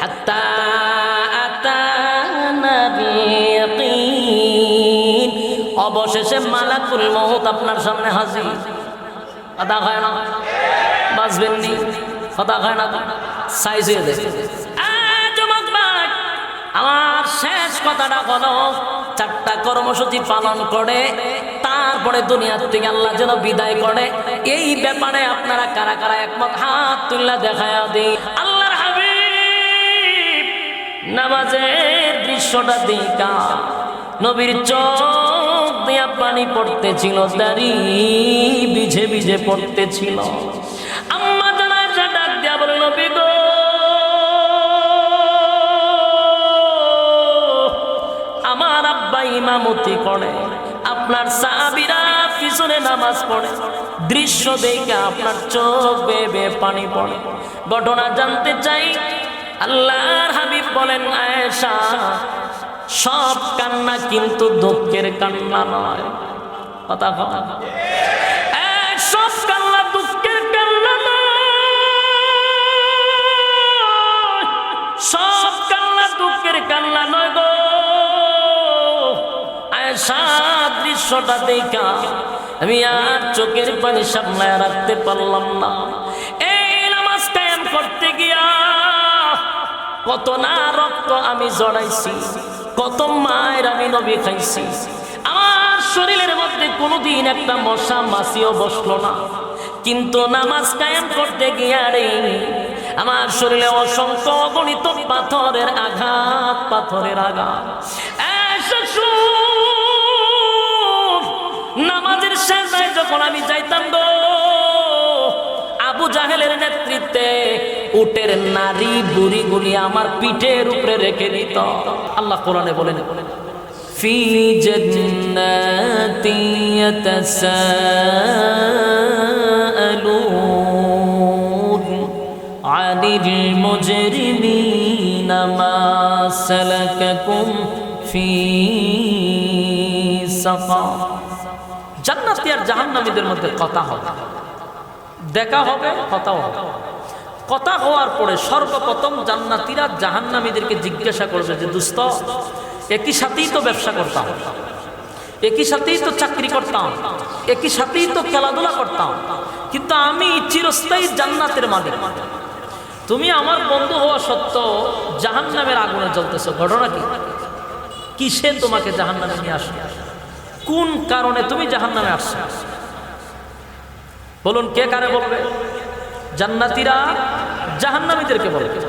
হাত্তা আতানাল ইয়াকিন, অবশেষে মালাকুল মউত আপনার সামনে হাজির। কথা হয় না? বাঁচবেন নি? কথা হয় না? সাইজ হয়ে যায়। যুবক ভাই, আমার শেষ কথাটা হলো, 4টা কর্মসূচি পালন করে তারপরে দুনিয়ার থেকে আল্লাহ যেন বিদায় করে। এই ব্যাপারে আপনারা কারা কারা একমত? হাত তুল্লা দেখায়া দিই। আল্লাহর হাবিব নামাজের দৃশ্যটা দেখা নবীর চোখ দিয়া পানি পড়তেছিল, দাড়ি ভিজে ভিজে পড়তেছিল। আম্মা জানাজা ডাক দিয়া বলে, নবী গো, আমার আব্বা ইমামতি করে, আপনার সাহাবীরা পিছনে নামাজ পড়ে, দৃশ্য দেখে আপনার চোখ বেয়ে বেয়ে পানি পড়ে। ঘটনা জানতে চাই। আল্লাহর হাবিব বলেন, আয়েশা, সব কান্না কিন্তু দুঃখের কান্না নয়। কথা কথা, সব কান্না দুঃখের কান্না নয়, সব কান্না দুঃখের কান্না নয় গো। আয়েশা, দৃশ্যটা দেখা আমি আর চোখের পানি সামলায় রাখতে পারলাম না। এই নামাজ কায়েম করতে গিয়া কত না রক্ত আমি জড়াইছি, কত মায়ের আমি নবী খাইছি। আমার শরীরের মধ্যে কোনোদিন একটা মশা মাছিও বসলো না, কিন্তু নামাজ কায়েম করতে গিয়া রে আমার শরীরে অসংখ্য অগণিত পাথরের আঘাত, পাথরের আঘাত। নামাজের শেষে যখন আমি যাইতাম গো, আবু জাহেলের নেতৃত্বে উটের নারী বুড়ি গুলি আমার পিঠের উপরে রেখে দিত। আল্লাহ কোরআনে বলেন, ফি জান্নাতি ইয়াতাসাআলুন আনিল মুজরিমিনা মা সালাকাকুম ফি সাকার। জান্নাতি আর জাহান্নামীদের মধ্যে কথা হবে, দেখা হবে, কথাও হবে। কথা হওয়ার পরে সর্বপ্রথম জান্নাতীরা জাহান্নামীদেরকে জিজ্ঞাসা করবে যে, দোস্ত, একই সাথেই তো ব্যবসা করতাম, একই সাথেই তো চাকরি করতাম, একই সাথেই তো খেলাধুলা করতাম, কিন্তু আমি চিরস্থায়ী জান্নাতের মালিক, তুমি আমার বন্ধু হওয়া সত্ত্বেও জাহান্নামের আগুনে জ্বলতেছো। ঘটনা কি? কিসে তোমাকে জাহান্নামে নিয়ে আসো? কোন কারণে তুমি জাহান্নামে আসছো? বলুন, কে কারে বলবে? জান্নাতীরা জাহান্নামীদেরকে বলবে।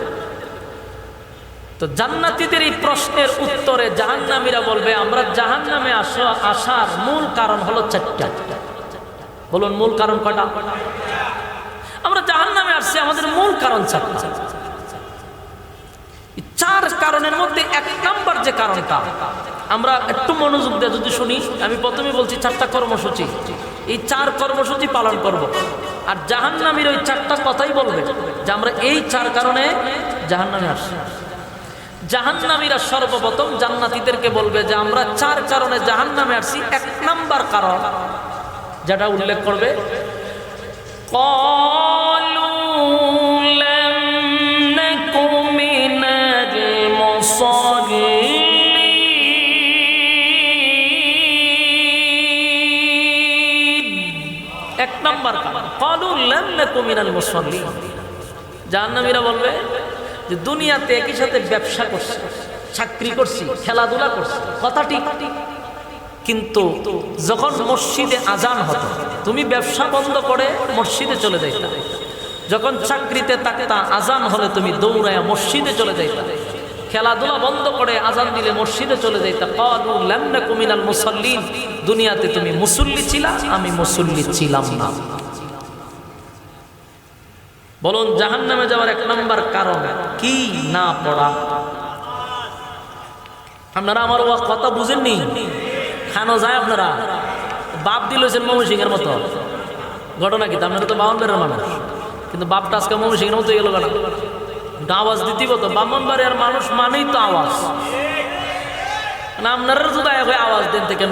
তো জান্নাতীদের এই প্রশ্নের উত্তরে জাহান্নামীরা বলবে, আমরা জাহান্নামে আসার মূল কারণ হলো 4টা। বলুন, মূল কারণ কয়টা? আমরা জাহান্নামে আসছি, আমাদের মূল কারণ 4টা। 4 কারণের মধ্যে 1 নাম্বার যে কারণটা, আমরা একটু মনোযোগ দিয়ে যদি শুনি, আমি প্রথমে বলছি 4টা কর্মসূচি, এই 4 কর্মসূচি পালন করব। আর জাহান্নামীর ওই 4টা কথাই বলবে যে আমরা এই 4 কারণে জাহান্নামে আসছি। জাহান্নামীরা সর্বপ্রথম জান্নাতীদেরকে বলবে যে আমরা 4 কারণে জাহান্নামে আসছি। 1 নাম্বার কারণ যেটা উল্লেখ করবে, ক্বালু লাম নাকু মিনাল মুসাল্লিন। 1 নাম্বার কারণ, ক্বালু লাম নাকু মিনাল মুসাল্লিন। জাহান্নামীরা বলবে যে দুনিয়াতে একই সাথে ব্যবসা করছি, চাকরি করছি, খেলাধুলা করছি, কথা ঠিক, কিন্তু যখন মসজিদে আজান হতো তুমি ব্যবসা বন্ধ করে মসজিদে চলে যাইতা, যখন চাকরিতে থাকতা আজান হলে তুমি দৌড়ায়া মসজিদে চলে যাইতা, খেলাধুলা বন্ধ করে আজান দিলে মসজিদে চলে যাইতা। ক্বালু লাম নাকু মিনাল মুসাল্লিন। দুনিয়াতে তুমি মুসল্লি ছিলা, আমি মুসল্লি ছিলাম না। বলুন, জাহান্নামে যাওয়ার 1 নাম্বার কারণ কি? না পড়া। আপনারা আমার কথা বুঝেননি? খানো যায় আপনারা? বাপ দিলেছেন ময়মনসিংহের মতো। ঘটনা কি? আপনারা তো বাউন্ডারের মানুষ, কিন্তু বাপটা আজকে ময়মনসিংহের মতো গেল কেন? আওয়াজ দিতেই তো, ব্রাহ্মণবাড়িয়ার মানুষ মানেই তো আওয়াজ। আপনারা যদি আওয়াজ দেন তো কেন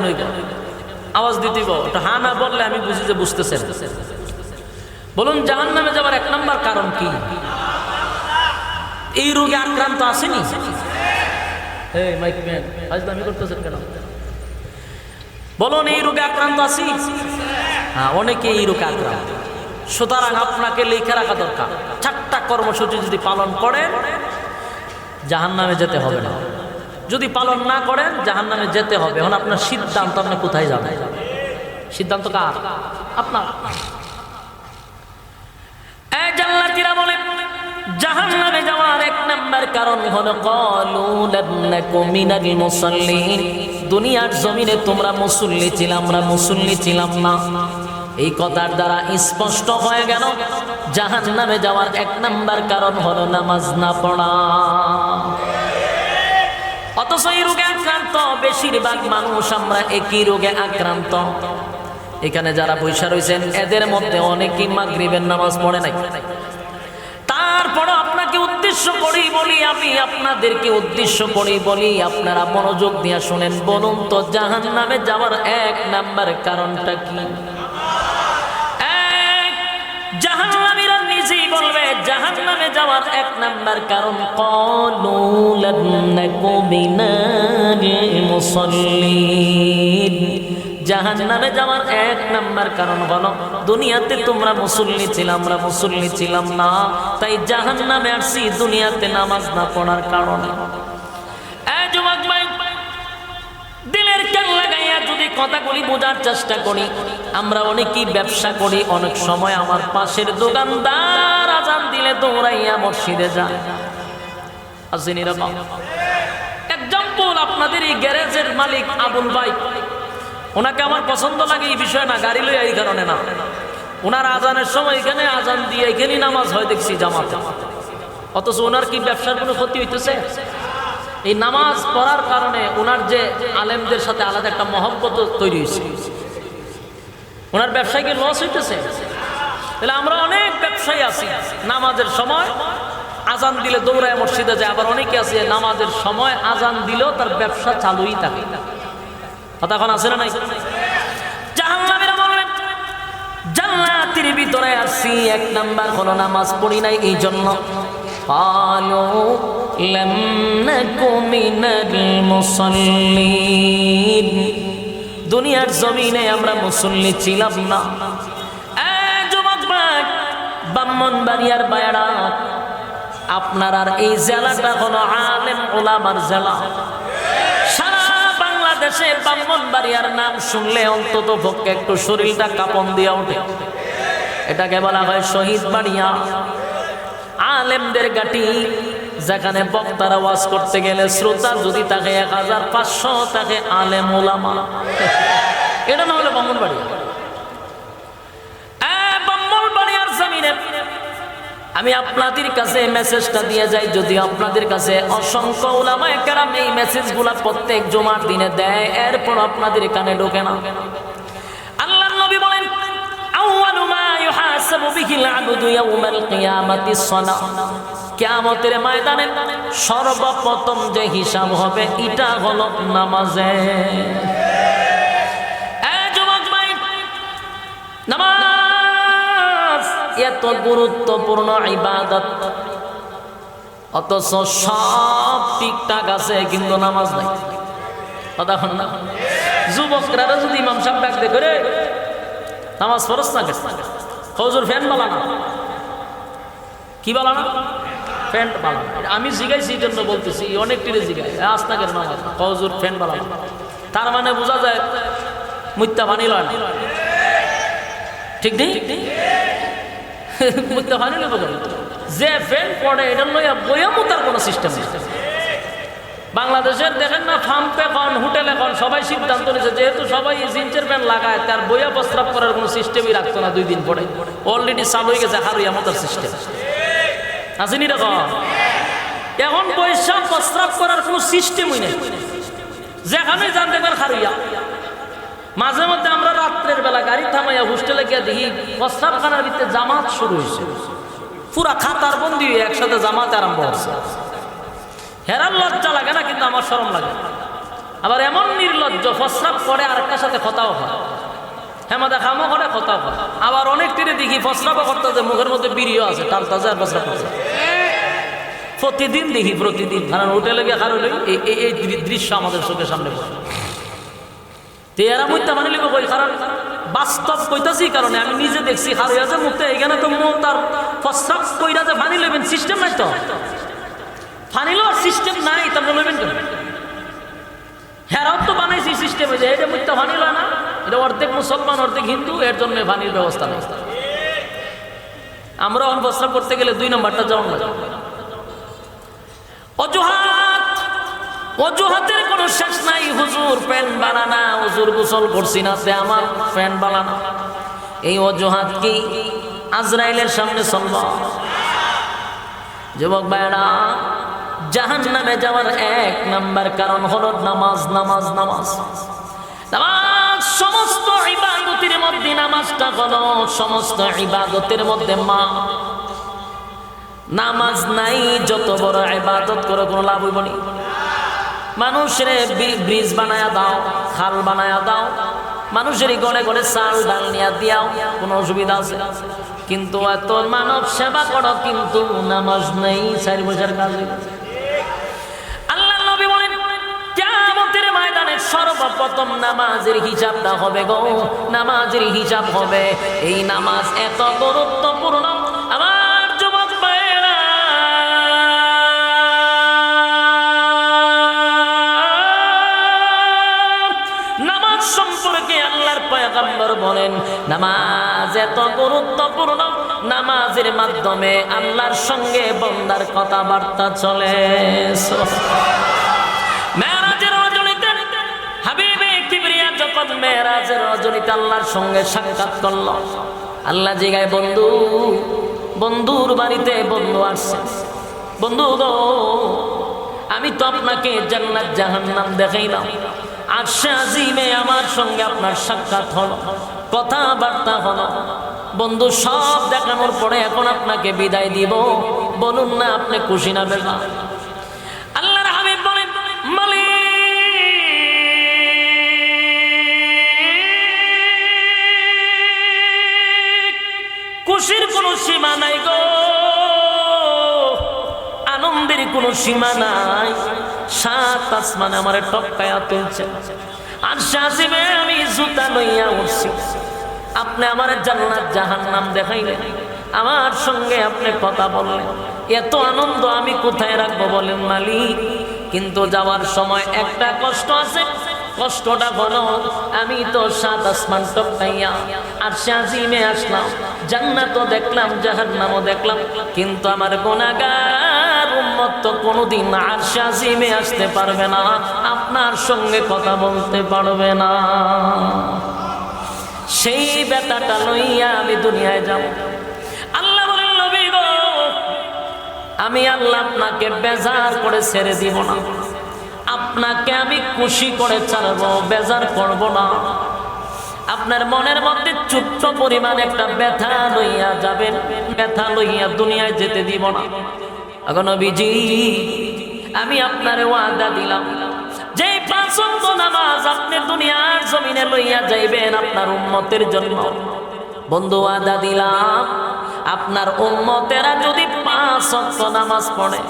আওয়াজ দিতেই, ওটা হা না বললে আমি বুঝি যে বুঝতেছেন। বলুন, জাহান্নামে যাওয়ার 1 নাম্বার কারণ কি? এই রোগে আক্রান্ত আসেনি? এই মাইক ম্যান ফাজলামি করতেছেন কেন? বলুন, এই রোগে আক্রান্ত আছি? হ্যাঁ, অনেকে এই রোগে আক্রান্ত। সুতরাং আপনাকে লিখে রাখা দরকার, 4টা কর্মসূচি যদি পালন করেন জাহান্নামে যেতে হবে না, যদি পালন না করেন জাহান্নামে যেতে হবে। এখন আপনার সিদ্ধান্ত, আপনি কোথায় যাবেন? সিদ্ধান্ত কার? আপনার। এই জান্নাতীরা বলে জাহান্নামে যাওয়ার 1 নাম্বার কারণ হলো ক্বালু লাম নাকু মিনাল মুসাল্লিন, দুনিয়ার জমিনে তোমরা মুসল্লি ছিলে, আমরা মুসল্লি ছিলাম না। এই কথার দ্বারা স্পষ্ট হয়ে গেল জাহান্নামে যাওয়ার 1 নাম্বার কারণ হলো নামাজ না পড়া। অথচ এই রোগে আক্রান্ত বেশিরভাগ মানুষ, আমরা একই রোগে আক্রান্ত। এখানে যারা বৈশা রয়েছেন এদের মধ্যে অনেকেই মাগরিবের নামাজ পড়ে নাই। তারপরে আপনাকে উদ্দেশ্য করি বলি, আমি আপনাদেরকে উদ্দেশ্য করি বলি, আপনারা মনোযোগ দিয়ে শুনেন। বলুন তো জাহান্নামে যাওয়ার 1 নাম্বার কারণটা কি? জাহান্নামীরা নিজেই বলবে জাহান্নামে যাওয়ার 1 নাম্বার কারণ ক্বালু লাম নাকু মিনাল মুসাল্লিন, জাহান্নামে যাওয়ার 1 নাম্বার কারণ হলো দুনিয়াতে তোমরা মুসল্লি ছিলে, আমরা মুসল্লি ছিলাম না, তাই জাহান্নামে আসছি দুনিয়াতে নামাজ না পড়ার কারণে। এই যুবক ভাই, দিলের কান লাগাইয়া যদি কথাগুলি বোঝার চেষ্টা করি, আমরা অনেকেই ব্যবসা করি, অনেক সময় আমার পাশের দোকানদার আজান দিলে দৌড়াইয়া মসজিদে যায়। আসেন এরকম? এক্সাম্পল, আপনাদের এই গ্যারেজের মালিক আবুল ভাই, ওনাকে আমার পছন্দ লাগে এই বিষয় না, গাড়ি লইয়া এই কারণে না। ওনার আজানের সময় এখানে আজান দিয়ে এখানেই নামাজ হয় দেখছি জামাতে, অথচ ওনার কি ব্যবসার কোনো ক্ষতি হইতেছে? এই নামাজ পড়ার কারণে ওনার যে আলেমদের সাথে আলাদা একটা মহব্বত তৈরি হয়েছে, ওনার ব্যবসায় কি লস হইতেছে? তাহলে আমরা অনেক ব্যবসায়ী আছি নামাজের সময় আজান দিলে দৌড়ায় মসজিদে যায়, আবার অনেকে আছে নামাজের সময় আজান দিলেও তার ব্যবসা চালুই থাকে। কথা এখন আছে না নাই? জাহান্নামীরা বলবেন জান্নাতের ভিতরে আসি 1 নাম্বার হলো নামাজ পড়ি নাই, এই জন্য। ক্বালু লাম নাকু মিনাল মুসাল্লিন, দুনিয়ার জমিনে আমরা মুসল্লি ছিলাম না। এই যুবক ভাই, ব্রাহ্মণবাড়িয়ার বায়রা, আপনার আর এই জেলাটা হলো আলেম ওলামার জেলা। দেশে ব্রাহ্মণবাড়িয়ার নাম শুনলে অন্তত পক্ষে একটু শরীরটা কাঁপন দিয়ে ওঠে। এটাকে বলা হয় শহীদ বাড়িয়া, আলেমদের ঘাঁটি, যেখানে বক্তারা ওয়াজ করতে গেলে শ্রোতা যদি তাকে 1500 তাকে আলেম ওলামা। এটা না হলে ব্রাহ্মণবাড়িয়া। ব্রাহ্মণবাড়িয়ার জমিনে আমি আপনাদের কাছে মেসেজটা দিয়ে যাই, যদি আপনাদের কাছে অসংখ্য উলামায়ে কেরাম এই মেসেজগুলা প্রত্যেক জুমার দিনে দেয়, এরপর আপনাদের কানে ঢোকে না। আল্লাহর নবী বলেন আউয়ালু মা ইউহাসাবু বিহিল আবদু ইয়াউমাল কিয়ামাতিস সালাহ, কিয়ামতের ময়দানে সর্বপ্রথম যে হিসাব হবে এটা হলো নামাজে। এই যুবক ভাই, নামাজ এত গুরুত্বপূর্ণ ইবাদত, অথচ সব ঠিকঠাক আছে কিন্তু নামাজ নাই। কথা হল না? যুবকরা যদি ইমাম সাহেব ডাক দেখে রে নামাজ ফরজ না গেছে, হুজুর ফ্যান বালানা, কি বালানা? ফ্যান বালানা। আমি জিগাইছি এই জন্য বলতেছি, অনেক টিরে জিগাই আস্তাকের নামাজ হুজুর ফ্যান বালানা, তার মানে বোঝা যায় মুত্তা বানিল না, ঠিক নেই? যে ফ্যান পড়ে এটা লইয়া বইয়া মুতার কোনো সিস্টেম নেই। বাংলাদেশের দেখেন না, ফার্মপে এখন হোটেল এখন সবাই সিদ্ধান্ত নিয়েছে, যেহেতু সবাই জিন্সের প্যান্ট লাগায়, তার বইয়া প্রস্রাব করার কোনো সিস্টেমই রাখতো না 2 দিন পরে। অলরেডি চালু হয়ে গেছে হারুয়া মতার সিস্টেম, আসেনি রকম? এখন বৈশাখ প্রস্রাব করার কোনো সিস্টেমই নেই, যেখানে যান দেখবেন হারুয়া। মাঝে মধ্যে আমরা রাত্রের বেলা গাড়ি থামাইয়া হোস্টেলে গিয়ে দেখি প্রস্রাবখানার ভিতরে জামাত শুরু হয়েছে, পুরা খাতার বন্দি হয়ে একসাথে জামাত আরম্ভ হচ্ছে। হেরার লজ্জা লাগে না, কিন্তু আমার শরম লাগে। আবার এমন নির্লজ্জ, প্রস্রাব করে আরেকটার সাথে কথাও হয়, হেমা দেখামো করে কথাও হয়। আবার অনেক তীরে দেখি প্রস্রাবও করতে, মুখের মধ্যে বিড়িও আছে, টালতাছে আর প্রস্রাব করছে। প্রতিদিন দেখি, প্রতিদিন কারণ হোটেলে গিয়ে কারো এই দৃশ্য আমাদের চোখের সামনে পড়ে। তেরা মুইতা মানে লিখো কই, কারণ বাস্তব কইতাছি, কারণে আমি নিজে দেখছি হারিয়ে আছে মুখতে। এখানে তো তার প্রস্রাব কইরা যে পানি লইবেন সিস্টেম নাই, তো পানি লওয়ার সিস্টেম নাই, তারপরে লইবেন কেন? হেরাও তো বানাইছি সিস্টেম, যে এটা মুইতা পানি লয় না, এটা অর্ধেক মুসলমান অর্ধেক হিন্দু, এর জন্য পানির ব্যবস্থা নেই। আমরা প্রস্রাব করতে গেলে 2 নম্বরটা যাওয়া না। অজুহাতের কোনো শেষ নাই। হুজুর প্যান্ট বানানা, হুজুর গোসল করছি না তে আমার প্যান্ট বানানা, এই অজুহাত কি আজরাইলের সামনে চলব? যুবক ভাইরা, জাহান্নামে যাওয়ার 1 নাম্বার কারণ হলো নামাজ, নামাজ, নামাজ, নামাজ। সমস্ত ইবাদতের মধ্যে নামাজটা হলো সমস্ত ইবাদতের মধ্যে মা। নামাজ নাই যত বড় ইবাদত করে কোনো লাভ হইব না। মানুষের ব্রিজ বানায়া দাও, খাল বানায়া দাও, মানুষের গড়ে গড়ে চাল ডাল নিয়ে দিয়াও, কোনো অসুবিধা আছে? কিন্তু এত মানব সেবা করো, কিন্তু নামাজ নেই, 4 বছর কাজ। আল্লাহ নবী বলেন, কিয়ামতের ময়দানে সর্বপ্রথম নামাজের হিসাবটা হবে গো, নামাজের হিসাব হবে। এই নামাজ এত গুরুত্বপূর্ণ। আমার যুবক ভাইরা, নামাজ সম্পর্কে আল্লাহর পয়গম্বর বলেন, নামাজ এত গুরুত্বপূর্ণ, নামাজের মাধ্যমে আল্লাহর সঙ্গে বান্দার কথাবার্তা চলে। মেরাজের রজনীতে হাবিবে কিবরিয়া যখন মেরাজের রজনীতে আল্লাহর সঙ্গে সাক্ষাৎ করল, আল্লাহ জিগায়, বন্ধু, বন্ধুর বাড়িতে বন্ধু আসছে, বন্ধু গো, আমি তো আপনাকে জান্নাত জাহান্নাম দেখাইলাম, আরশে আজিমে আমার সঙ্গে আপনার সাক্ষাৎ হলো, কথাবার্তা হলো। বন্ধু, সব দেখানোর পরে এখন আপনাকে বিদায় দিব, বলুন না আপনি খুশি না বেজার? আল্লাহর হাবিব বলেন, মালিক, খুশির কোনো সীমা নাই গো, আনন্দের কোনো সীমা নাই। 7 আসমানে আমারে টপকায়া তুলছে, আর শাসিবে আমি জুতা লইয়া উঠছি। আপনি আমার জান্নাত জাহান্নাম দেখাইলেন, আমার সঙ্গে আপনি কথা বললেন, এত আনন্দ আমি কোথায় রাখবো বলেন মালিক? কিন্তু যাওয়ার সময় একটা কষ্ট আছে, কষ্টটা হলো আমি তো 7 আসমান টপকাইয়া আরশে আজিমে আসলাম, জান্নাতও দেখলাম, জাহান্নামও দেখলাম, কিন্তু আমার গুনাহগার উম্মত তো কোনোদিন আরশে আজিমে আসতে পারবে না, আপনার সঙ্গে কথা বলতে পারবে না। সেই ব্যথাটা লইয়া আমি দুনিয়ায় যাব। আল্লাহ বলেন, নবী গো, আমি আল্লাহ আপনাকে বেজার করে ছেড়ে দিব না, আপনাকে আমি খুশি করে ছাড়বো, বেজার করব না। আপনার মনের মধ্যে ছোট্ট পরিমাণ একটা ব্যথা লইয়া যাবেন, ব্যথা লইয়া দুনিয়ায় যেতে দিব না। এখন নবীজি, আমি আপনার ওয়াদা দিলাম, যে 5 ওয়াক্ত নামাজ আপনি দুনিয়ার জমিনে লইয়া যাইবেন আপনার উম্মতের জন্য। বন্ধু, ওয়াদা দিলাম, আপনার উম্মতেরা যদি 5 ওয়াক্ত নামাজ পড়ে,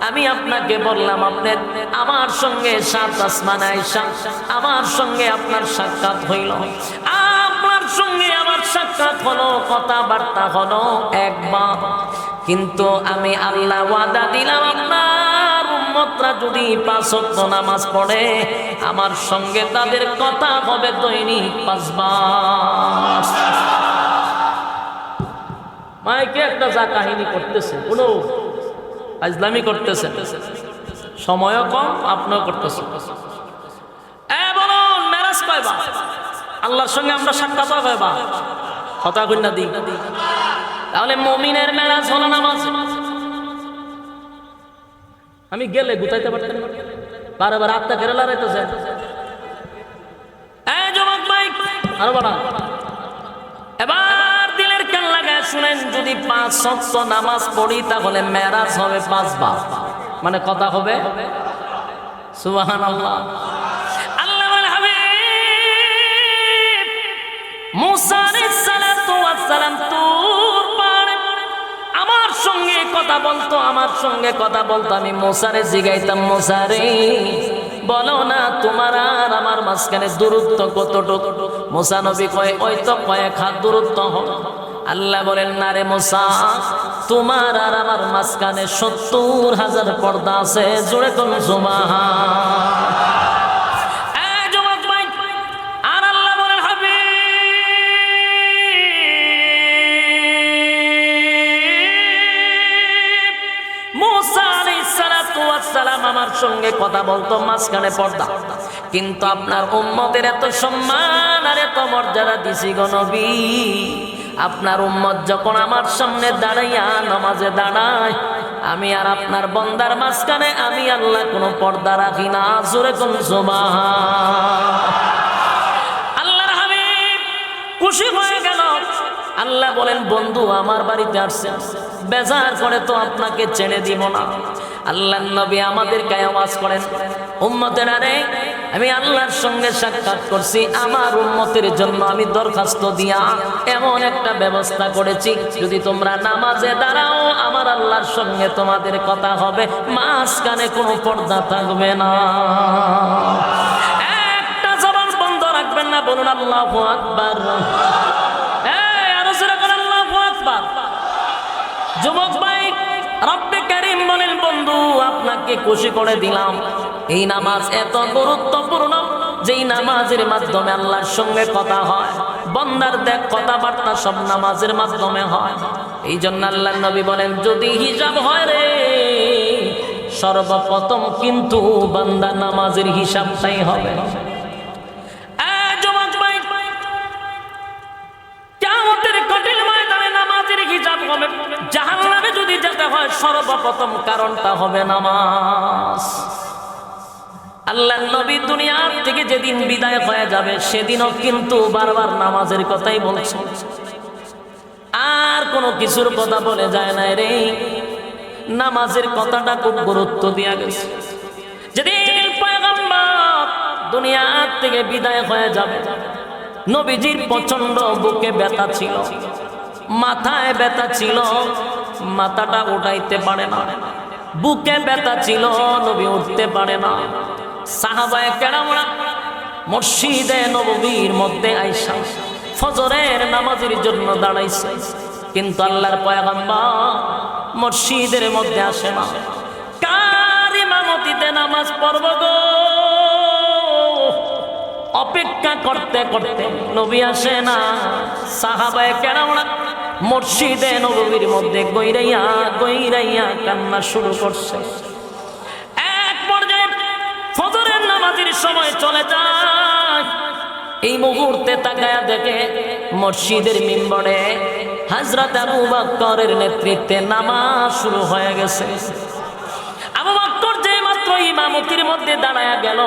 আমি আপনাকে বললাম, আপনি আমার সঙ্গে 7 আসমানে আইসা আমার সঙ্গে আপনার সাক্ষাৎ হইল, আপনার সঙ্গে আমার সাক্ষাৎ হলো, কথাবার্তা হলো একবার। কিন্তু আমি আল্লাহ ওয়াদা দিলাম, আপনার উম্মতরা যদি 5 ওয়াক্ত নামাজ পড়ে, আমার সঙ্গে তাদের কথা হবে দৈনিক 5 বার। মাইকে একটা যা কাহিনী করতেছে, কোনো আজলামি করতেছেন, সময়ও কম, আপনিও করতেছেন। বলুন, মেরাজ কয়বা? আল্লাহর সঙ্গে আমরা সাক্ষাৎ কয়বা? কথা কইনা দিই। তাহলে মুমিনের মেরাজ হলো নামাজ। আমি গেলে গুতাইতে পারতেন, বারবার আত্মা কেড়ে লড়াইতেছে। যুবক ভাই, আরো বাড়া, এবার দিলের কান লাগায় শুনেন, যদি 5 ওয়াক্ত নামাজ পড়ি তাহলে মেরাজ হবে 5 বার, মানে কথা হবে সুবহানাল্লাহ। আল্লাহ বলে, হাবিব মুসা আলাইহিস সালাতু ওয়াস সালাম তুর পাড়ে আমার সঙ্গে কথা বলতো, আমার সঙ্গে কথা বলতো। আমি মুসারে জিগাইতাম, মুসারে বলো না তোমার আর আমার মাঝখানে দূরত্ব কতটুকু? মুসা নবী কয় ওই তো কয়েক হাত দূরত্ব হবে। আল্লাহ বলেন না রে মুসা, তোমার আর আমার মাঝখানে 70,000 পর্দা আছে। জোরে কোন সুবহান। আর আল্লাহ বলেন হাবিব মুসা আলাইহিস সালাতু ওয়াস সালাম আমার সঙ্গে কথা বলতো, মাঝখানে পর্দা। কিন্তু আপনার উম্মতের এত সম্মান আর এত মর্যাদা দিছি গো নবী, আপনার উম্মত যখন আমার সামনে দাঁড়াইয়া নামাজে দাঁড়ায়, আমি আর আপনার বন্দার মাঝখানে আমি আল্লাহ কোনো পর্দা রাখি না। জোরে কোন সুবহান। আল্লাহর হাবিব খুশি হয়ে গেল। আল্লাহ বলেন বন্ধু আমার বাড়িতে আসছেন, বেজার করে তো আপনাকে ছেড়ে দিব না। আল্লাহর নবী আমাদেরকে আওয়াজ করেন, উম্মতেরা রে, আমি আল্লাহর সঙ্গে সাক্ষাৎ করছি, আমার উম্মতের জন্য আমি দরখাস্ত দিয়া এমন একটা ব্যবস্থা করেছি, যদি তোমরা নামাজে দাঁড়াও আমার আল্লাহর সঙ্গে তোমাদের কথা হবে, মাঝখানে কোনো পর্দা থাকবে না। একটা জবান বন্ধ রাখবেন না, বলুন আল্লাহু আকবার। আরো জোরে বলেন আল্লাহু আকবার। যুবক ভাই, রব্বে কারীম বলেন বন্ধু আপনাকে খুশি করে দিলাম। এই নামাজ এত গুরুত্বপূর্ণ, যেই নামাজের মাধ্যমে আল্লাহর সঙ্গে কথা হয়। বন্দার দেখ কথাবার্তা সব নামাজের মাধ্যমে হয়। এই জন্য আল্লাহর নবী বলেন যদি হিসাব হয় রে, সর্বপ্রথম কিন্তু বান্দা নামাজের হিসাবটাই হবে। কিয়ামতের কঠিন ময়দানে নামাজের হিসাব হবে। জাহান্নামে যদি যেতে হয় সর্বপ্রথম কারণটা হবে নামাজ। আল্লাহর নবী দুনিয়ার থেকে যেদিন বিদায় হয়ে যাবে সেদিনও কিন্তু বারবার নামাজের কথাই বলছে, আর কোনো কিছুর কথা বলে যায় না রে। নামাজের কথাটা খুব গুরুত্ব দেয়া গেছে। যেদিন পয়গম্বর দুনিয়ার থেকে বিদায় হয়ে যাবে, নবীজির প্রচন্ড বুকে ব্যথা ছিল, মাথায় ব্যথা ছিল, মাথাটা উঠাইতে পারে না। বুকে ব্যথা ছিল, নবী উঠতে পারে না। সাহাবায়ে কেরামরা মসজিদে নববীর মধ্যে আইসা ফজরের নামাজের জন্য দাঁড়াইছে, কিন্তু আল্লাহর পয়গম্বর মসজিদের মধ্যে আসে না। কার ইমামতিতে নামাজ পড়ব গো? অপেক্ষা করতে করতে নবী আসে না। সাহাবায়ে কেরামরা মসজিদে নববীর মধ্যে গইরাইয়া গইরাইয়া কান্না শুরু করছে। এক পর্যায়ে ফজরের নামাজের সময় চলে যায়। এই মুহূর্তে তাকায়া দেখে মসজিদের মিম্বরে হযরত আবু বকরের নেতৃত্বে নামাজ শুরু হয়ে গেছে। আবু বকর যে মাত্র ইমামতির মধ্যে দাঁড়ায়া গেল,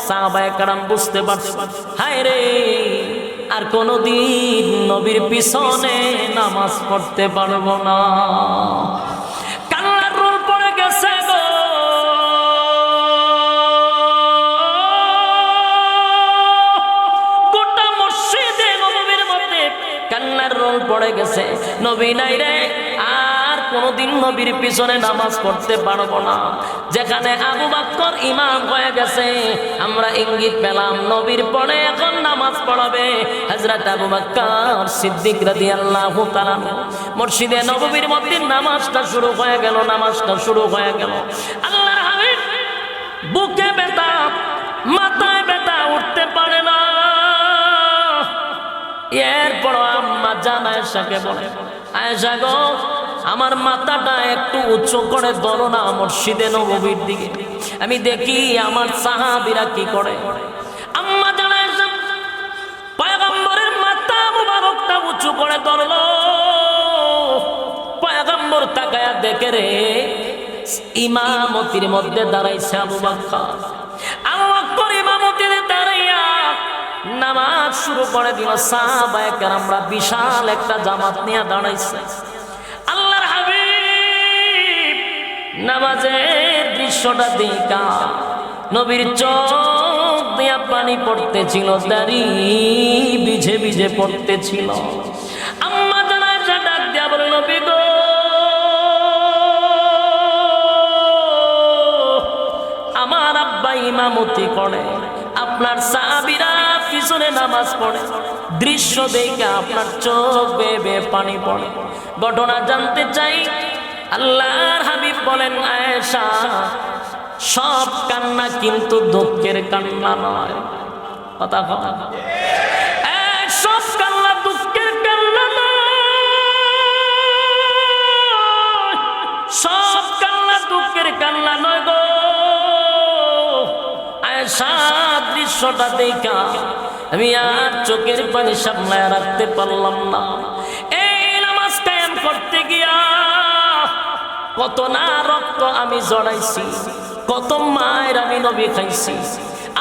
সাহাবায়ে কেরাম বুঝতে পারছে হায় রে, আর কোনদিন নবীর পিছনে নামাজ পড়তে পারবো না। কান্নার রোল পড়ে গেছে গো। গোটা মসজিদে নববীর মধ্যে কান্নার রোল পড়ে গেছে। নবী নাই রে, আর কোনদিন নবীর পিছনে নামাজ পড়তে পারবো না। যেখানে আবু বকর ইমাম হয়ে গেছে, আমরা ইঙ্গিত পেলাম নবীর পরে এখন নামাজ পড়াবে হযরত আবু বকর সিদ্দিক রাদিয়াল্লাহু তাআলা। মসজিদে নববীর মধ্যে নামাজটা শুরু হয়ে গেল, নামাজটা শুরু হয়ে গেল। আল্লাহর হাবিব বুকে ব্যথা, মাথায় ব্যথা, উঠতে পারে না। এরপর আম্মা জান আয়েশাকে বলে, আয়েশা গো, আমার মাথাটা একটু উঁচু করে ধরো না মসজিদে নববীর দিকে, আমি দেখি আমার সাহাবীরা কি করে। আম্মা জান আয়েশা পয়গম্বরের মাথা মুবারকটা উঁচু করে ধরলো। পয়গম্বর তাকায়া দেখে রে, ইমামতির মধ্যে দাঁড়াইছে আবু বকর। আবু বকর ইমামতিতে দাঁড়াইয়া নামাজ শুরু করে দিল। সাহাবায়ে কেরামরা বিশাল একটা জামাত নিয়ে দাঁড়াইছে। আল্লাহর হাবিব নামাজের দৃশ্যটা দেখা নবীর চোখ দিয়া পানি পড়তেছিল, দাড়ি ভিজে ভিজে পড়তেছিল। আম্মা জান আয়েশা ডাক দিয়া বলে, নবী গো, আমার আব্বা ইমামতি করে, আপনার সাহাবীরা পিছনে নামাজ পড়ে, দৃশ্য দেখে আপনার চোখ বেয়ে বেয়ে পানি পড়ে। ঘটনা জানতে চাই, আল্লাহর হাবিব বলেন, আয়েশা সব কান্না কিন্তু দুঃখের কান্না নয়। কথা কথা, সব কান্না দুঃখের কান্না নয়, সব কান্না দুঃখের কান্না নয় গো। আয়েশা দৃশ্যটা দেখা আমি আর চোখের পানি সামলায় রাখতে পারলাম না। এই নামাজ কায়েম করতে গিয়া কত না রক্ত আমি জড়াইছি, কত মায়ের আমি নবী খাইছি।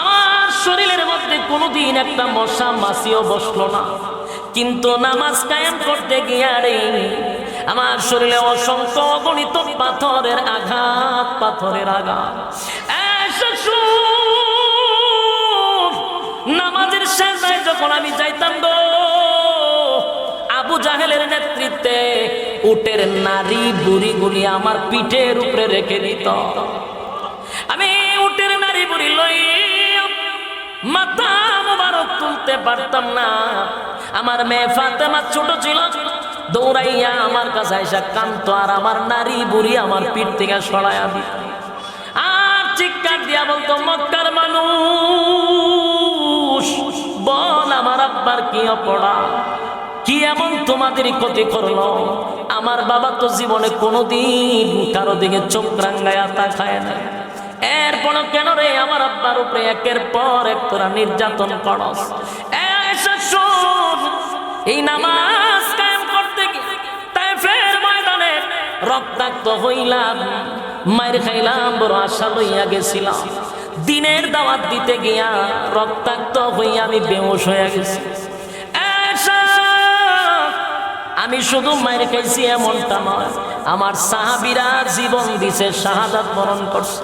আমার শরীরের মধ্যে কোনোদিন একটা মশা মাছিও বসলো না, কিন্তু নামাজ কায়েম করতে গিয়া রে আমার শরীরে অসংখ্য অগণিত পাথরের আঘাত, পাথরের আঘাত। নামাজের শেষে যখন আমি যাইতাম গো, আবু জাহেলের নেতৃত্বে উটের নারী বুড়ি গুলি আমার পিঠের উপরে রেখে দিত। আমি উটের নারী বুড়ি লই মাথা মোবারক তুলতে পারতাম না। আমার মেয়ে ফাতেমা ছোট ছিল, দৌড়াইয়া আমার কাছে এসে কাঁদতো, আর আমার নারী বুড়ি আমার পিঠ থেকে সরাইয়া দিত, আর চিৎকার দিয়া বলতো, মক্কার মানুষ বল আমার আব্বার কি অপরাধ, কি এমন তোমাদের ক্ষতি করলো? আমার বাবা তো জীবনে কোনোদিন কারো দিকে চোখ রাঙ্গায়া তাকায় না, এরপরও কেন রে আমার আব্বার উপরে একের পর এক তোরা নির্যাতন করস? এই নামাজ কায়েম করতে গিয়ে তায়েফের ময়দানে রক্তাক্ত হইলাম, মায়ের খাইলাম, বড় আশা লইয়া গেছিলাম। দিনের দাওয়াত দিতে গিয়া রক্তাক্ত হইয়া আমি বেহুশ হয়ে গেছি। আমি শুধু মায়ের খাইছি এমনটা নয়, আমার সাহাবীরা জীবন দিছে, শাহাদাত বরণ করছে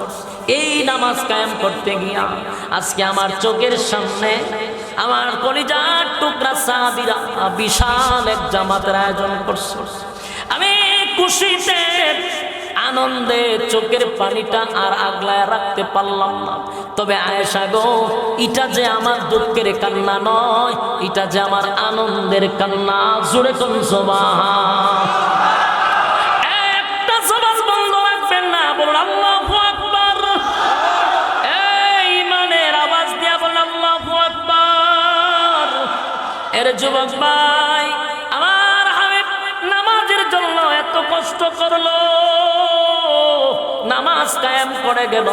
এই নামাজ কায়েম করতে গিয়া। আজকে আমার চোখের সামনে আমার কলিজার টুকরা সাহাবীরা বিশাল এক জামাতের আয়োজন করছে। আমি খুশিতে আনন্দে চোখের পানিটা আর আগলায় রাখতে পারলাম না। তবে আয়েশা গো, এটা যে আমার দুঃখের কান্না নয়, এটা যে আমার আনন্দের কান্না। জোরে কোন সুবহান, একটা জবান বন্ধ রাখবেন না, বলুন আল্লাহু আকবার। এই ইমানের আওয়াজ দিয়া বলুন আল্লাহু আকবার। এর যুবক ভাই, আমার হাবিব নামাজের জন্য এত কষ্ট করলো, নামাজ কায়েম করে গেল।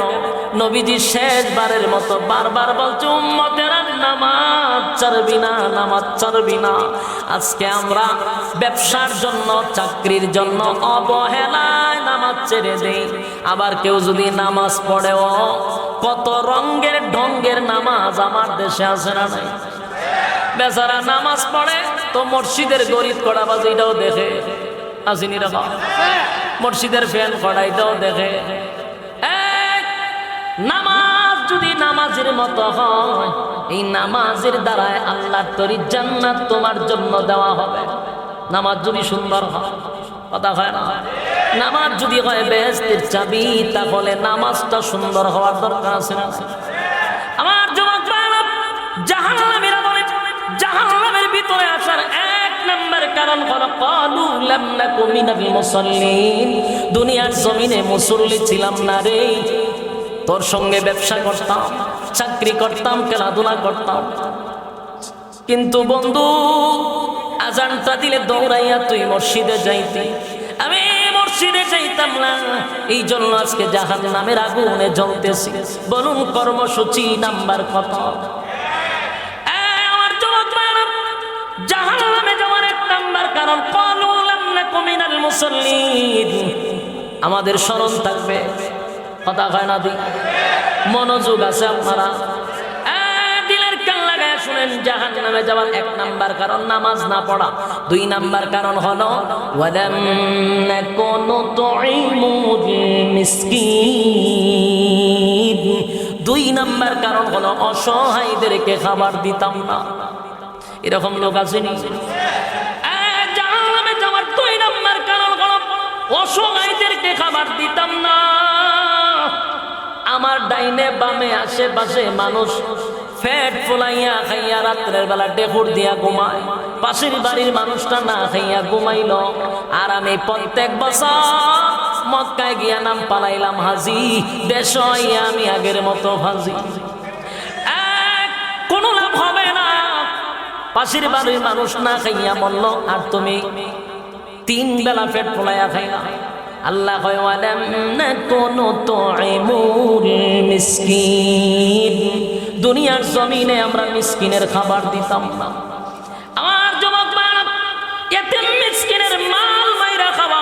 নবীজি শেষবারের মতো বারবার বলছে, উম্মতেরা নামাজ ছাড়বি না, নামাজ ছাড়বি না। আজকে আমরা ব্যবসার জন্য, চাকরির জন্য অবহেলায় নামাজ ছেড়ে দেই। আবার কেউ যদি নামাজ পড়েও, কত রঙের ঢঙ্গের নামাজ আমার দেশে আছে না নাই? বেচারা নামাজ পড়ে তো মসজিদের গরিব কড়াবাজ এটাও দেখে, আসেনি রকম মসজিদের ফ্যান কড়াইটাও দেখে। নামাজ যদি নামাজের মতো হয়, এই নামাজের দ্বারায় আল্লাহর তরি জান্নাত তোমার জন্য দেওয়া হবে। নামাজ যদি সুন্দর হয়, কথা হয় না, নামাজ যদি হয় বেহেশতের চাবি, তাহলে নামাজটা সুন্দর হওয়ার দরকার আছে না? আমার যুবক ভাইরা, জাহান্নামীরা বলে জাহান্নামের ভিতরে আসার এক নাম্বার কারণ হলো ক্বালু লাম নাকু মিনাল মুসাল্লিন। দুনিয়ার জমিনে মুসল্লি ছিলাম না রে, তোর সঙ্গে ব্যবসা করতাম, চাকরি করতাম, খেলাধুলা করতাম, কিন্তু বন্ধু আজানটা দিলে দৌড়াইয়া তুই মসজিদে যাইতি, আমি মসজিদে যাইতাম না। এই জন্য আজকে জাহান্নামের আগুনে জ্বলতেছি। বলুন কর্মসূচি নাম্বার কত? আমার যুবক ভাইরা, জাহান্নামে যাওয়ার এক নাম্বার কারণ ক্বালু লাম নাকু মিনাল মুসাল্লিন। আমাদের স্মরণ থাকবে, কথা হয় না? মনোযোগ আছে আপনারা? দিলের কান লাগায় শুনেন, জাহান্নামে যাওয়ার এক নাম্বার কারণ নামাজ না পড়া। দুই নাম্বার কারণ হলো ওয়ালাম নাকুনু তুইমুল মিসকিন। দুই নাম্বার কারণ হলো অসহায়দেরকে খাবার দিতাম না। এরকম লোক আসেনি? জাহান্নামে যাওয়ার দুই নাম্বার কারণ হলো অসহায়দেরকে খাবার দিতাম না। আমার ডাইনে বামে আশেপাশে মানুষ পেট ফুলাইয়া খাইয়া রাত্রের বেলা ডেকুর দিয়া ঘুমায়, পাশের বাড়ির মানুষটা না খাইয়া ঘুমাইল। আর আমি প্রত্যেক বছর মক্কায় গিয়া নাম পালাইলাম হাজি, দেশ হইয়া আমি আগের মতো ভাজি। কোনো লাভ হবে না, পাশের বাড়ির মানুষ না খাইয়া মরল, আর তুমি 3 বেলা পেট ফুলাইয়া খাইলা। আল্লাহ কয় ওয়ালাম নাকুনু তুইমুল মিসকিন, দুনিয়ার জমিনে আমরা মিসকিনের খাবার দিতাম না। আমার যুবক ভাইরা, এতিম মিসকিনের মাল মাইরা খাওয়া,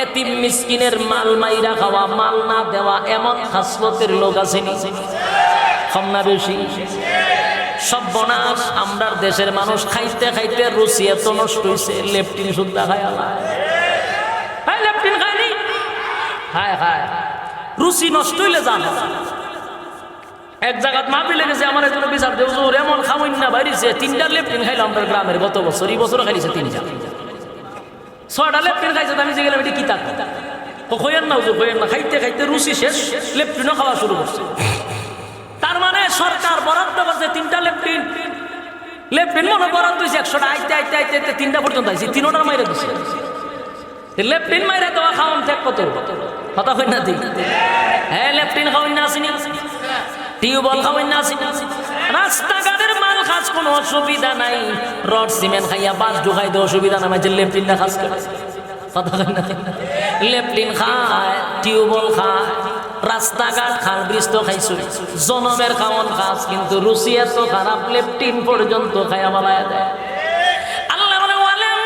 এতিম মিসকিনের মাল মাইরা খাওয়া, মাল না দেওয়া এমন খাসলতের লোক আছে নি? কম না বেশি? সর্বনাশ, আমরা দেশের মানুষ খাইতে খাইতে রুচি এত নষ্ট হইছে, লেপটিন শুদ্ধা খায় আল্লাহ। লেপটিন খায়নি, হায় হায়, রুচি নষ্ট হইলে জানো। এক জায়গাত মাপি লেগেছে, আমার একজন বিচার দেব এমন খাওয়াই না বাইরেছে, 3টা লেপটিন খাইলাম আমরা গ্রামের গত বছর, এই বছরও খাইছে 3টা, 6টা লেপটিন খাইছে। আমি যে গেলাম, এটি কি তাক হইয়েন না হুজুর, হইয়েন না, খাইতে খাইতে রুচি শেষ, লেপটিনও খাওয়া শুরু করছে। তার মানে সরকার বরাদ্দ করছে 3টা লেপটিন, লেপটিন মনে বরাদ্দ হয়েছে 100টা, আইতে আইতে আইতে আইতে 3টা পর্যন্ত আইছে, 3টার মাইরে দিচ্ছে। লেপটিন মাইরা দেওয়া খাওয়ান ত্যাগ কত কথা কই না দিই? হ্যাঁ, লেপটিন খাওয়াই না আসিনি, টিউবওয়েল খাওয়াই না আসিনি, রাস্তাঘাটের মাল খাস কোনো অসুবিধা নাই, রড সিমেন্ট খাইয়া বাস ঢুকাই দেওয়া অসুবিধা না, যে লেপটিনটা খাস করে কথা কই না? লেপটিন খায়, টিউবওয়েল খায়, রাস্তাঘাট খাল ব্রিজ তো খাইছো, জনমের খাওয়ান খাস, কিন্তু রুচি এত খারাপ, লেপটিন পর্যন্ত খাইয়া বালায়া দেয়। আল্লাহ বলে ওয়ালাম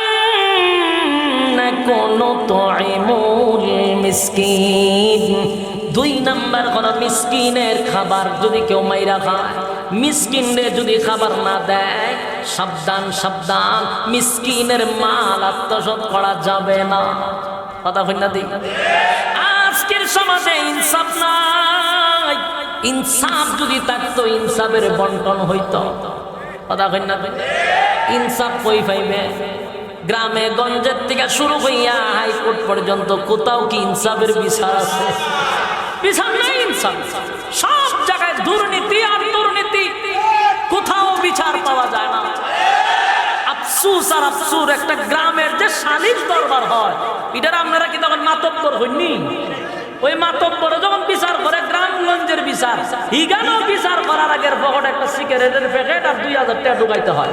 নাকুনু তুইমুল মিসকিন, 2 নাম্বার হলো মিসকিনের খাবার যদি কেউ মাইরা খায়, মিসকিনরে যদি খাবার না দেয়, সাবধান সাবধান, মিসকিনের মাল আত্মসাৎ করা যাবে না। কথা কই না দিই? আজকের সমাজে ইনসাফ নাই, ইনসাফ যদি থাকতো ইনসাফের বন্টন হইতো। কথা কই না? ইনসাফ কই পাইবে? গ্রামে গঞ্জের থেকে শুরু হইয়া হাইকোর্ট পর্যন্ত কোথাও কি ইনসাফের বিচার আছে? বিচার নাই, ইনসাফ সব জায়গায় দুর্নীতি আর দুর্নীতি, কোথাও বিচার পাওয়া যায় না। আফসুস আর আফসুর, একটা গ্রামের যে সালিশ দরবার হয়, এটার আপনারা কি তখন মাতব্বর হইনি? ওই মাতব্বর যখন বিচার করে গ্রামগঞ্জের বিচার, হিগানো বিচার করার আগের পকেট একটা সিগারেটের প্যাকেট আর 2000 টাকা ঢুকাইতে হয়,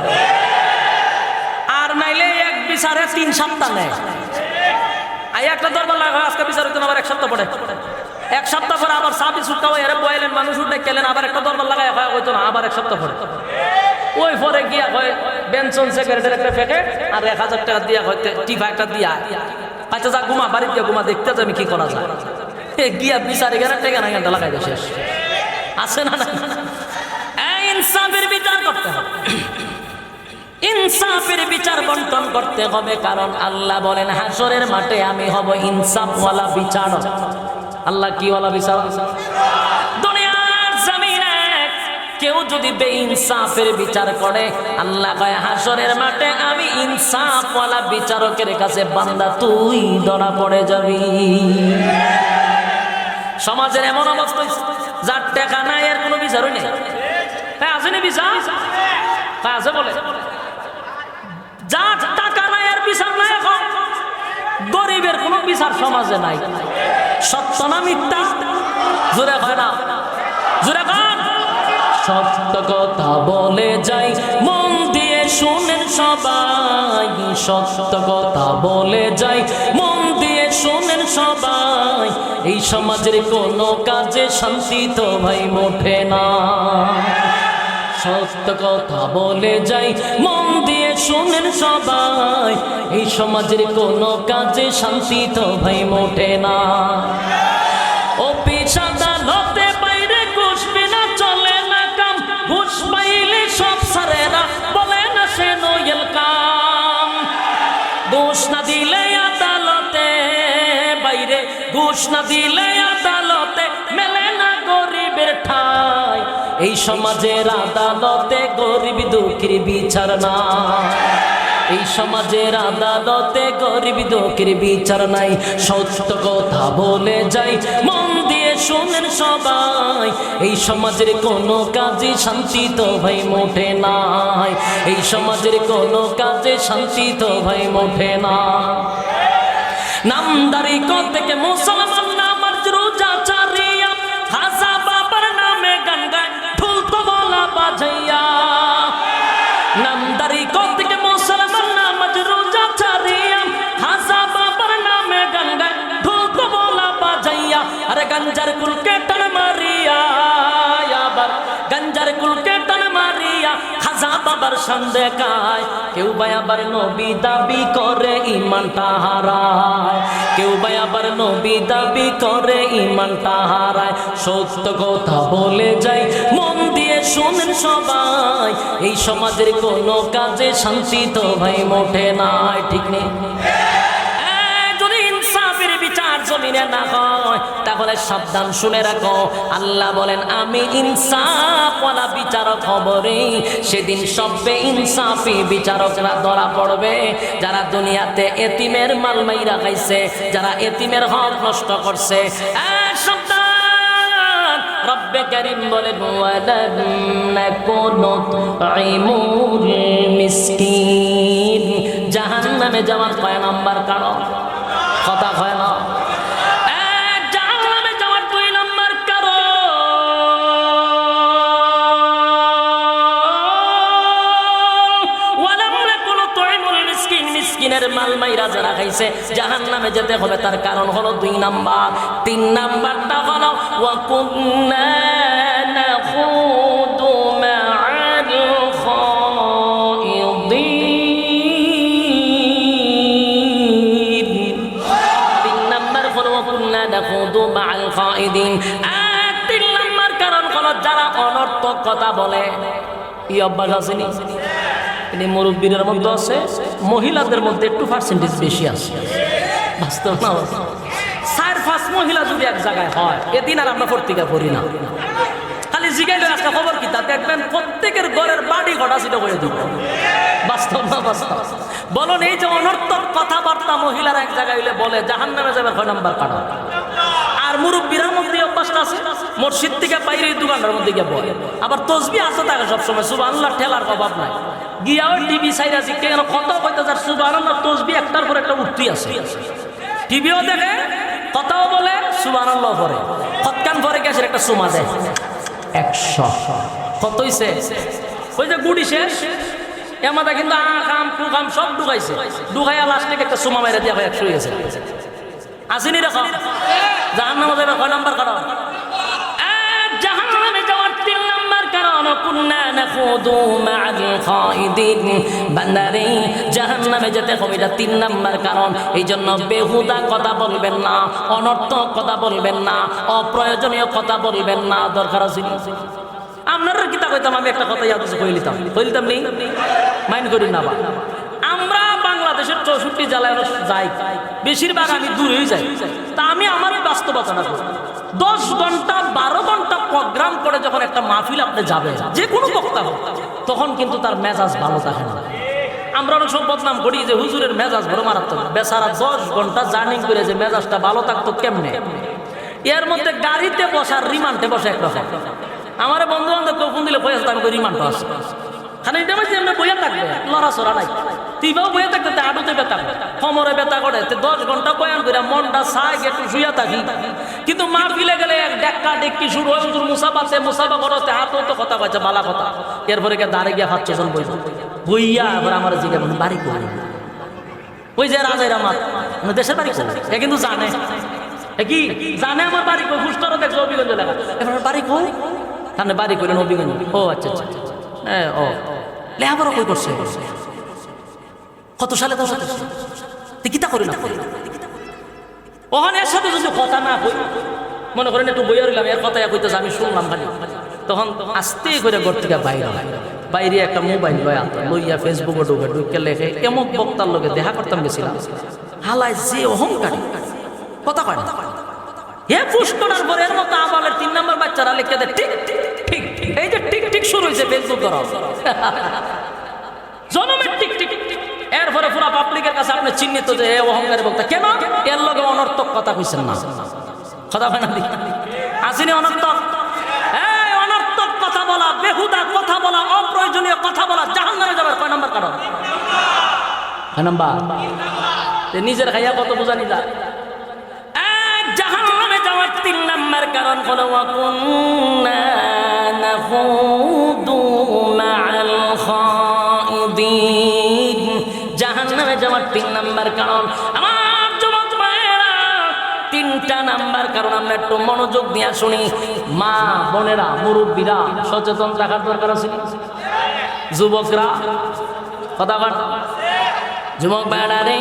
আর নাইলে এক বিচারে 3 সপ্তাহ নেয়। একটা দরবার লাগা, আজকে বিচার হইতো না, আবার 1 সপ্তাহ পরে, 1 সপ্তাহ পরে আবার সাবি সুট্টা হয়ে বয়ালেন, মানুষ উঠে গেলেন, আবার একটা দরবার লাগাই হইতো না, আবার 1 সপ্তাহ পরে। ওই পরে গিয়া হয় বেনসন সিগারেটের একটা প্যাকেট আর 1000 টাকা দিয়া হইতে টিফা একটা দিয়া, আচ্ছা যা ঘুমা, বাড়িতে গিয়া ঘুমা, দেখতে আমি কি করা যায়। গিয়া বিচারে গেলে টাকা না ঘন্টা লাগাই শেষ আছে না? ইনসাফের বিচার করতে হবে, ইনসাফের বিচার বন্টন করতে হবে, কারণ আল্লাহ বলেন হাসরের মাঠে আমি হব ইনসাফওয়ালা বিচারক। আল্লাহ কি ওয়ালা বিচারক? দুনিয়ার জমিনে কেউ যদি বেইনসাফের বিচার করে, আল্লাহ কয় হাসরের মাঠে আমি ইনসাফওয়ালা বিচারকের কাছে বান্দা তুই ধরা পড়ে যাবি। সমাজের এমন অবস্থা, যার টাকা নাই এর কোনো বিচারই নেই। হ্যাঁ, আসেনি বিচার? হ্যাঁ আছে বলে, যার টাকা নাই এর বিচার নাই। এখন গরিবের কোনো বিচার সমাজে নাই। সত্য না মিথ্যা? জোরে হয় না, জোরে কর। সত্য কথা বলে যাই, মন দিয়ে শুনেন সবাই, সত্য কথা বলে যাই, মন দিয়ে শুনেন সবাই, এই সমাজের কোনো কাজে শান্তি তো ভাই মোটে না। সত্য কথা বলে যাই, মন দিয়ে শুনেন সবাই, এই সমাজের কোনো কাজে শান্তি তো ভাই মোটে না। অফিস আদালতে বাইরে ঘুষ বিনা চলে না কাম, ঘুষ পাইলে সব সারে না, বলে না সে নয়েল কাম। ঘুষ না দিলে আদালতে বাইরে, ঘুষ না দিলে আদালতে মেলে না গরিবের ঠাই, এই সমাজের আদালতে গরিব দুঃখীর বিচার না। এই সমাজের আদালতে গরিব দুঃখীর বিচার নাই। সত্য কথা বলে যাই, মন দিয়ে শোনেন সবাই, এই সমাজের কোনো কাজে শান্তি তো ভাই মোটে নাই, এই সমাজের কোনো কাজে শান্তি তো ভাই মোটে না। নামদারি থেকে মুসলমান নামাজ রোজা ছাড়িয়া, খাজা বাবার নামে গান গায় ঢোল তবলা বাজাইয়া। নামদারি থেকে মুসলমান নামাজ রোজা ছাড়িয়া, খাজা বাবার নামে গান গায় ঢোল তবলা বাজাইয়া। আরে গঞ্জার কুলকে টান মারিয়া, আবার গঞ্জার কুলকে টান মারিয়া খাজা বাবার শান দেখায়। কেউ ভাই আবার নবী দাবি করে ঈমানটা হারায়, কেউ ভাই আবার নবী দাবি করে ঈমানটা হারায়। সত্য কথা বলে যাই, মন দিয়ে শোনেন সবাই, এই সমাজের কোনো কাজে শান্তি তো ভাই মোটে নাই, ঠিক নেই? যদি ইনসাফের বিচার জমিনে না হয় তাহলে সাবধান শুনে রাখো, আল্লাহ বলেন আমি ইনসাফওয়ালা বিচারক হব রে। সেদিন সব বেইনসাফি বিচারকরা ধরা পড়বে, যারা দুনিয়াতে এতিমের মাল মাইরা খাইছে, যারা এতিমের হক নষ্ট করছে। সাবধান, রব্বে কারীম বলেন ওয়ালাম নাকুনু তুইমুল মিসকিন। জাহান্নামে যাওয়ার কয় নাম্বার কারণ? কথা হয় না? জাহান্নামে যাওয়ার 2 নাম্বার কারণ ওয়ালাম নাকুনু তুইমুল মিসকিন। মিসকিনের মাল মাইরা যারা খাইছে জাহান্নামে যেতে হবে, তার কারণ হলো 2 নাম্বার। 3 নাম্বারটা হলো ওয়া কুন্না নাখুদু মা'আল খাইদিন। 3 নাম্বার হলো ওয়া কুন্না নাখুদু মা'আল খাইদিন। 3 নাম্বার কারণ হলো যারা অনর্থক কথা বলে। এই অভ্যাস আসেনি? এই মুরব্বীদের মধ্যে আছে, মহিলাদের মধ্যে একটু পার্সেন্টেজ বেশি আছে। বাস্তব না? 4-5 মহিলা যদি এক জায়গায় হয়, এদিন আর আমরা পত্রিকা পড়ি না। খালি জিগাইলে আজকে খবর কি, তা দেখবেন প্রত্যেকের ঘরের বাড়ি ঘটা ছিল করে দিব। বাস্তব না? বাস্তব। বলুন, এই যে অনর্থক কথাবার্তা মহিলারা এক জায়গায় হইলে বলে, জাহান্নামে যাবে 6 নাম্বার কারণ। আর মুরব্বীর মধ্যে অভ্যাসটা আছে, মসজিদ থেকে বাইরে দোকানের মধ্যে গিয়ে বলে, আবার তসবিহ আছে থাকে সবসময়, সুবহানাল্লাহ ঠেলার অভাব নাই। গিয়া ওই টিভি সাইরা জিকে কেন কত কইতে যার সুবহানাল্লাহ তসবিহ একটার পর একটা উঠতেই আছে। টিভিও দেখে, কথাও বলে, সুবহানাল্লাহ পড়ে, কতকান পরে গেছে একটা সুমা দেয় 100। কত হইছে? ওই যে গুড়ি শেষ এমাদা কিন্তু আম কুকাম সব ঢুকাইছে, ঢুকাইয়া লাস্টে একটা সুমা মেরে দিয়া 100 হয়ে গেছে। আসেনি রেখা? জাহান্নামে যাবে 6 নাম্বার কারণ। জাহান্নামে যাওয়ার 3 নাম্বার কারণ কুন্না নাখুদু মা'আল খাইদিন। বান্দারে, জাহান্নামে যেতে হবে, এটা 3 নাম্বার কারণ। এই জন্য বেহুদা কথা বলবেন না, অনর্থক কথা বলবেন না, অপ্রয়োজনীয় কথা বলবেন না। দরকার আছে আপনারা কিতা কইতাম, আমি একটা কথা ইয়াদ আছে কইলিতাম নেই, মাইন্ড করি না। আমরা বাংলাদেশের 64 জেলায় যাই, বেশিরভাগ আমি দূরেই যাই। তা আমি আমার বাস্তবতা না, 10 ঘন্টা 12 ঘন্টা প্রোগ্রাম করে যখন একটা মাহফিল আপনি যাবে, যে কোনো বক্তা হোক, তখন কিন্তু তার মেজাজ ভালো থাকে না। আমরা অনেক সব বদনাম করি যে হুজুরের মেজাজ বড় মারাত্মক। বেচারা 10 ঘন্টা জার্নি করে যে মেজাজটা ভালো থাকতো কেমনে? এর মধ্যে গাড়িতে বসার রিমান্ডে বসে একরকম। আমার বন্ধু বান্ধব ফোন দিলে বয়ে আসতে, আমি রিমান্ড আছে খালি এটা মাঝে এমনি বইয়া থাকবে, লড়াচড়া নাই। তুইবাও বইয়া থাকতে আডুতে ব্যথা, কোমরে ব্যথা করে, 10 ঘন্টা বয়ান করে মনটা চায় একটু শুয়ে থাকি। কিন্তু মা ফিলে গেলে এক ডেক্কা ডেক্কি শুরু হয়, হুজুর মুসাফাতে মুসাফা করতে হাতও তো কথা কয়েছে বালা কথা। এরপরে গিয়ে দাঁড়ে গিয়ে 5-6 জন বইয়া এবার আমার জিজ্ঞাসা বলি বাড়ি করি, ওই যে রাজাই রামাত দেশের বাড়ি করি, এ কিন্তু জানে কি জানে আমার বাড়ি কই, ফুস্টারও দেখছো অভিগঞ্জ লেখা, এবার বাড়ি কই, তাহলে বাড়ি করেন অভিগঞ্জ। ও আচ্ছা আচ্ছা, ও লেখাপড়া কই করছে, কত সালে তার সাথে কিতা করি না ওখানে এর সাথে যদি কথা না কই, মনে করেন একটু বইয়া রইলাম, এর কথা কইতেছে আমি শুনলাম খালি, তখন আস্তে করে ঘর থেকে বাইরে একটা মোবাইল লইয়া ফেসবুকে ঢুকে লেখে এমক বক্তার লোকে দেখা করতাম গেছিলাম, হালায় যে অহংকারী কথা কয় না, হে পুশ করার পর এর মতো আবালের 3 নম্বর বাচ্চারা লিখে দেয় ঠিক ঠিক, এই যে ঠিক ঠিক শুরু হয়েছে ফেসবুক করা জনমের ঠিক ঠিক। এরপরে পুরা পাবলিকের কাছে আপনি চিহ্নিত যে অহংকারী বক্তা, কেন এর লগে অনর্থক কথা কইছেন না, কথা হয় না আসেনি অনর্থক? এই অনর্থক কথা বলা, বেহুদা কথা বলা, অপ্রয়োজনীয় কথা বলা জাহান্নামে যাবার কয় নাম্বার কারণ? কয় নাম্বার? নিজের খাইয়া কত বোঝানি যায়। জাহান্নামে যাওয়ার 3 নাম্বার কারণ হলো ওয়াকুন্না নাখুদু মাআল খাইদিন। জাহান্নামে যাওয়ার 3 নাম্বার কারণ আমার যুবক ভাইয়েরা, 3টা নাম্বার কারণ আমরা একটু মনোযোগ দিয়ে শুনি। মা বোনেরা, মুরব্বীরা সচেতন থাকার দরকার আছে। যুবকরা কথা বল, যুবক ভাইয়েরা রে,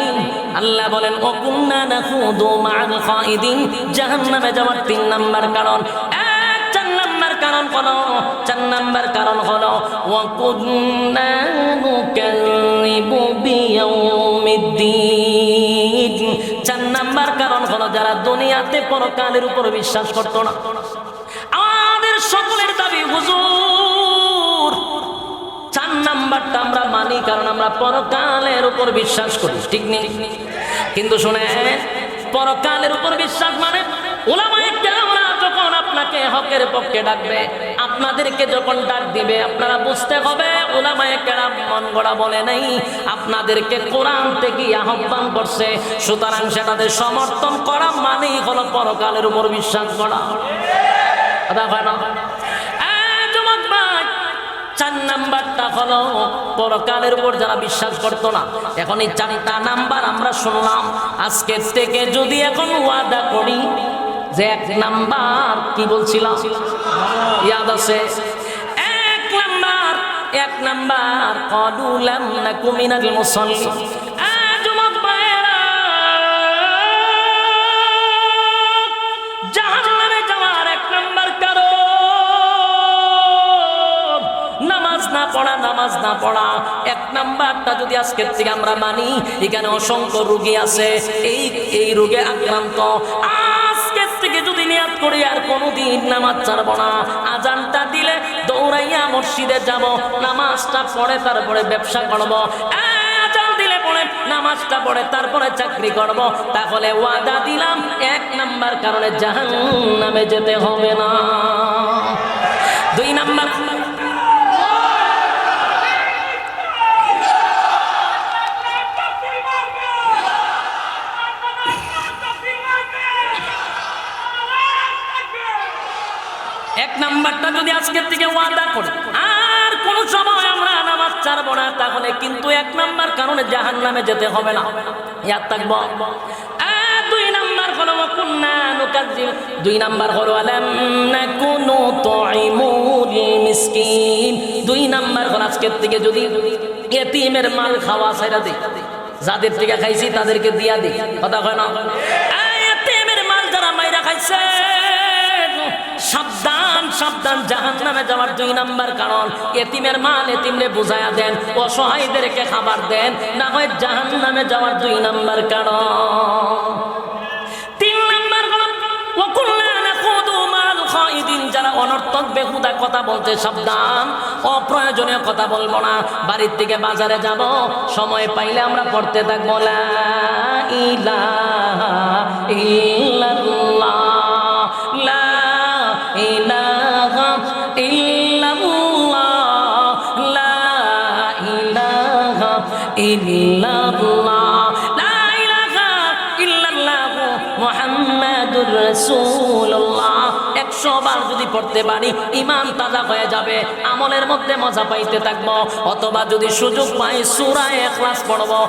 আল্লাহ বলেন ওয়াকুন্না নাখুদু মাআল খাইদিন। জাহান্নামে যাওয়ার 3 নাম্বার কারণ, 4 নাম্বার কারণ হলো, 4 নাম্বার কারণ হলো ওয়াকুন্না নুকাযযিবু বিয়াউমিদ্দিন। 4 নাম্বার কারণ হলো যারা দুনিয়াতে পরকালের উপর বিশ্বাস করতো না। আমাদের সকলের দাবি হুজুর 4 নাম্বারটা আমরা মানি কারণ আমরা পরকালের উপর বিশ্বাস করি, ঠিক নেই? কিন্তু শুনে, পরকালের উপর বিশ্বাস মানে উলামায়ে কেরামরা যখন আপনাকে হকের পক্ষে ডাকবে, আপনাদেরকে যখন ডাক দিবে, আপনারা বুঝতে হবে উলামায়ে কেরাম মন গড়া বলে নাই, আপনাদেরকে কোরআন থেকে আহ্বান করছে। সুতরাং সেটাতে সমর্থন করা মানেই হলো পরকালের উপর বিশ্বাস করা। কথা হয় না? 4 নাম্বারটা হলো পরকালের উপর যারা বিশ্বাস করতো না। এখন এই 4টা নাম্বার আমরা শুনলাম। আজকের থেকে যদি এখন ওয়াদা করি যে 1 নাম্বার কি বলছিলাম, ইয়াদ আছে? 1 নাম্বার ক্বালু লাম নাকু মিনাল মুসাল্লিন। যুবক ভাইয়েরা, জাহান্নামে যাওয়ার 1 নাম্বার কারণ নামাজ না পড়া। 1 নাম্বারটা যদি আজকের থেকে আমরা মানি, এখানে অসংখ্য রোগী আছে, এই রোগে আক্রান্ত। আজকের থেকে যদি নিয়াত করি আর কোনোদিন নামাজ ছাড়ব না, আজানটা দিলে দৌড়াইয়া মসজিদে যাব, নামাজটা পড়ে তারপরে ব্যবসা করব, আজান দিলে পড়ে নামাজটা পড়ে তারপরে চাকরি করব, তাহলে ওয়াদা দিলাম 1 নাম্বার কারণে জাহান্নামে যেতে হবে না। 2 নাম্বার, নাম্বারটা যদি আজকের থেকে ওয়াদা করি আর কোন সময় আমরা নামাজ ছাড়বো না, তাহলে কিন্তু 1 নাম্বার কারণে জাহান্নামে যেতে হবে না। ইয়াদ থাকবো। 2 নাম্বার হলো ওয়াকুন্না নুকাযযিব। 2 নাম্বার হলো আলাম নাকুনু তুইমুল মিসকিন। 2 নাম্বার হলো আজকের থেকে যদি ইতিমের মাল খাওয়া ছাইরা দেই, যাদের থেকে খাইছি তাদেরকে দিয়া দেই। কথা হয় না? ইতিমের মাল যারা মাইরা খাইছে, সাবধান সাবধান, জাহান্নামে যাওয়ার 2 নাম্বার কারণ। এতিমের মাল এতিমরে বুঝায়া দেন, অসহায়দেরকে খাবার দেন, না হয় জাহান্নামে যাওয়ার 2 নাম্বার কারণ। 3 নাম্বার হলো ওয়াকুল্লা নাখুদু মাল খাইদিন। যারা অনর্থক বেহুদা কথা বলতে সাবধান, অপ্রয়োজনীয় কথা বলবো না। বাড়ির থেকে বাজারে যাব, সময় পাইলে আমরা পড়তে থাকবো লা ইলাহা ইল্লাল্লাহ, লা ইলাহা ইল্লাল্লাহ, লা ইলাহা ইল্লাল্লাহ, লা ইলাহা ইল্লাল্লাহ মুহাম্মাদুর রাসূলুল্লাহ। 100 বার যদি পড়তে পারি, ঈমান তাজা হয়ে যাবে, আমলের মধ্যে মজা পাইতে থাকবো। অথবা যদি সুযোগ পাই সূরা ইখলাস পড়বো।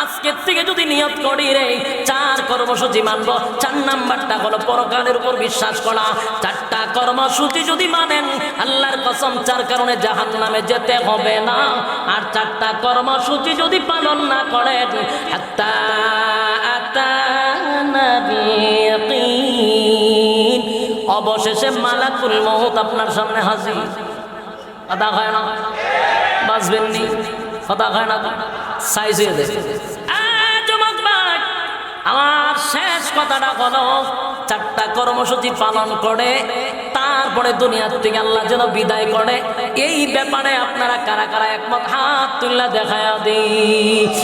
আজকের থেকে যদি নিয়ত করি রে 4 কর্মসূচি মানবো। 4 নাম্বারটা হলো পরকালের উপর বিশ্বাস করা। 4টা কর্মসূচি যদি মানেন, আল্লাহর কসম 4 কারণে জাহান্নামে যেতে হবে না। আর 4টা কর্মসূচি যদি পালন না করেন, হাত্তা আতানাল ইয়াকিন, অবশেষে মালাকুল মউত আপনার সামনে হাজির। আদা হয় না? বাঁচবেন নি? কথা হয় না? সাইজ হয়ে যায়। আমার শেষ কথাটা হলো, 4টা কর্মসূচি পালন করে তারপরে দুনিয়ার থেকে আল্লাহ যেন বিদায় করে। এই ব্যাপারে আপনারা কারা কারা একমত হাত তুললা দেখায়া দিই।